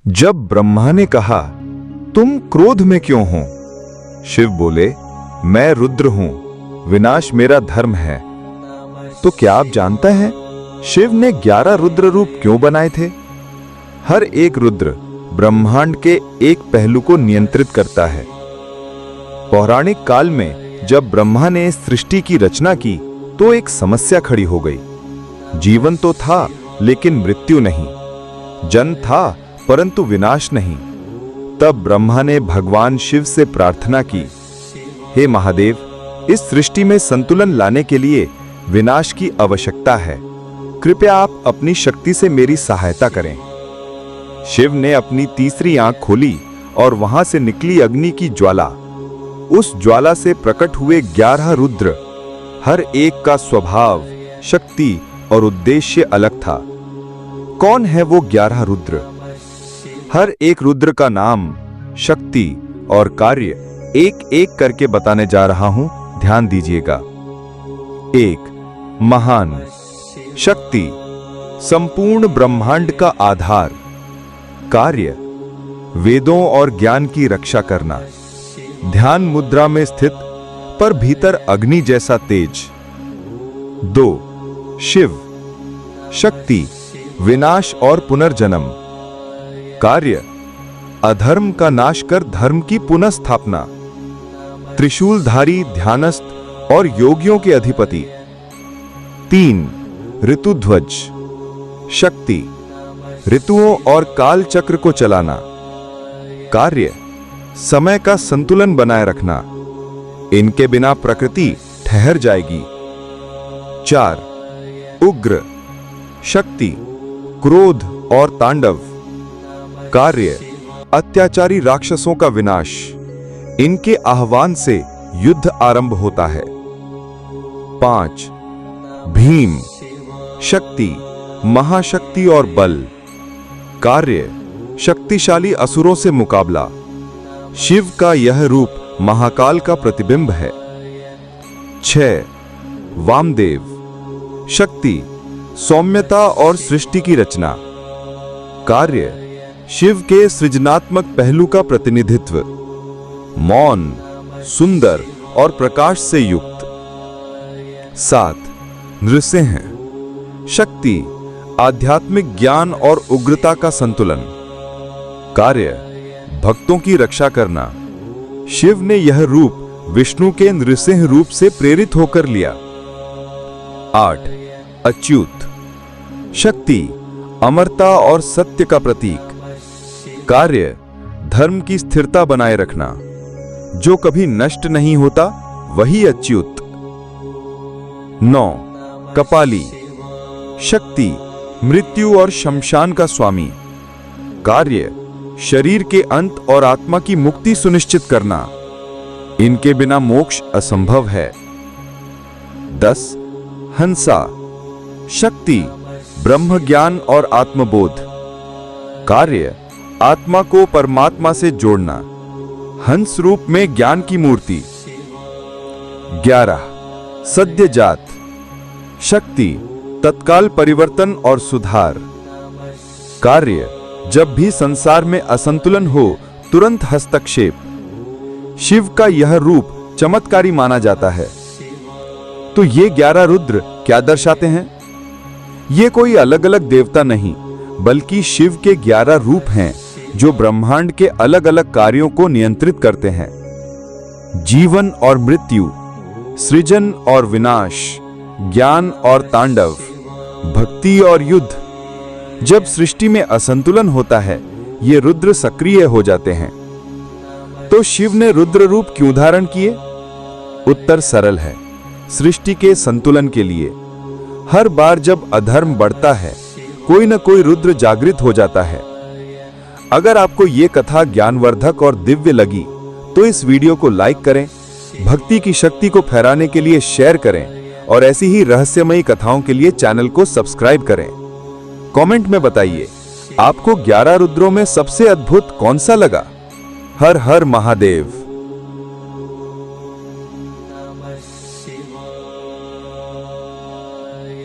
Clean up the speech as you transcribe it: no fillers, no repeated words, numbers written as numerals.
जब ब्रह्मा ने कहा, तुम क्रोध में क्यों हो? शिव बोले, मैं रुद्र हूं, विनाश मेरा धर्म है। तो क्या आप जानते हैं शिव ने 11 रुद्र रूप क्यों बनाए थे? हर एक रुद्र ब्रह्मांड के एक पहलू को नियंत्रित करता है। पौराणिक काल में जब ब्रह्मा ने सृष्टि की रचना की तो एक समस्या खड़ी हो गई। जीवन तो था लेकिन मृत्यु नहीं, जन्म था परंतु विनाश नहीं। तब ब्रह्मा ने भगवान शिव से प्रार्थना की, हे महादेव, इस सृष्टि में संतुलन लाने के लिए विनाश की आवश्यकता है, कृपया आप अपनी शक्ति से मेरी सहायता करें। शिव ने अपनी तीसरी आंख खोली और वहां से निकली अग्नि की ज्वाला। उस ज्वाला से प्रकट हुए 11 रुद्र। हर एक का स्वभाव, शक्ति और उद्देश्य अलग था। कौन है वो 11 रुद्र? हर एक रुद्र का नाम, शक्ति और कार्य एक एक करके बताने जा रहा हूं, ध्यान दीजिएगा। 1. महान शक्ति, संपूर्ण ब्रह्मांड का आधार। कार्य, वेदों और ज्ञान की रक्षा करना। ध्यान मुद्रा में स्थित पर भीतर अग्नि जैसा तेज। 2. शिव शक्ति, विनाश और पुनर्जन्म। कार्य, अधर्म का नाश कर धर्म की पुनः स्थापना। त्रिशूलधारी, ध्यानस्थ और योगियों के अधिपति। 3. ऋतुध्वज शक्ति, ऋतुओं और काल चक्र को चलाना। कार्य, समय का संतुलन बनाए रखना, इनके बिना प्रकृति ठहर जाएगी। 4. उग्र शक्ति, क्रोध और तांडव। कार्य, अत्याचारी राक्षसों का विनाश, इनके आह्वान से युद्ध आरंभ होता है। 5. भीम शक्ति, महाशक्ति और बल। कार्य, शक्तिशाली असुरों से मुकाबला। शिव का यह रूप महाकाल का प्रतिबिंब है। 6. वामदेव शक्ति, सौम्यता और सृष्टि की रचना। कार्य, शिव के सृजनात्मक पहलू का प्रतिनिधित्व। मौन, सुंदर और प्रकाश से युक्त। 7. नृसिंह शक्ति, आध्यात्मिक ज्ञान और उग्रता का संतुलन। कार्य, भक्तों की रक्षा करना। शिव ने यह रूप विष्णु के नृसिंह रूप से प्रेरित होकर लिया। 8. अच्युत शक्ति, अमरता और सत्य का प्रतीक। कार्य, धर्म की स्थिरता बनाए रखना, जो कभी नष्ट नहीं होता वही अच्युत। 9. कपाली शक्ति, मृत्यु और शमशान का स्वामी। कार्य, शरीर के अंत और आत्मा की मुक्ति सुनिश्चित करना, इनके बिना मोक्ष असंभव है। 10. हंसा शक्ति, ब्रह्म ज्ञान और आत्मबोध। कार्य, आत्मा को परमात्मा से जोड़ना, हंस रूप में ज्ञान की मूर्ति। 11. सद्यजात शक्ति, तत्काल परिवर्तन और सुधार। कार्य, जब भी संसार में असंतुलन हो तुरंत हस्तक्षेप। शिव का यह रूप चमत्कारी माना जाता है। तो ये 11 रुद्र क्या दर्शाते हैं? ये कोई अलग अलग देवता नहीं, बल्कि शिव के 11 रूप हैं जो ब्रह्मांड के अलग अलग कार्यों को नियंत्रित करते हैं। जीवन और मृत्यु, सृजन और विनाश, ज्ञान और तांडव, भक्ति और युद्ध। जब सृष्टि में असंतुलन होता है ये रुद्र सक्रिय हो जाते हैं। तो शिव ने रुद्र रूप क्यों धारण किए? उत्तर सरल है, सृष्टि के संतुलन के लिए। हर बार जब अधर्म बढ़ता है कोई न कोई रुद्र जागृत हो जाता है। अगर आपको ये कथा ज्ञानवर्धक और दिव्य लगी तो इस वीडियो को लाइक करें, भक्ति की शक्ति को फहराने के लिए शेयर करें और ऐसी ही रहस्यमयी कथाओं के लिए चैनल को सब्सक्राइब करें। कमेंट में बताइए आपको 11 रुद्रों में सबसे अद्भुत कौन सा लगा। हर हर महादेव।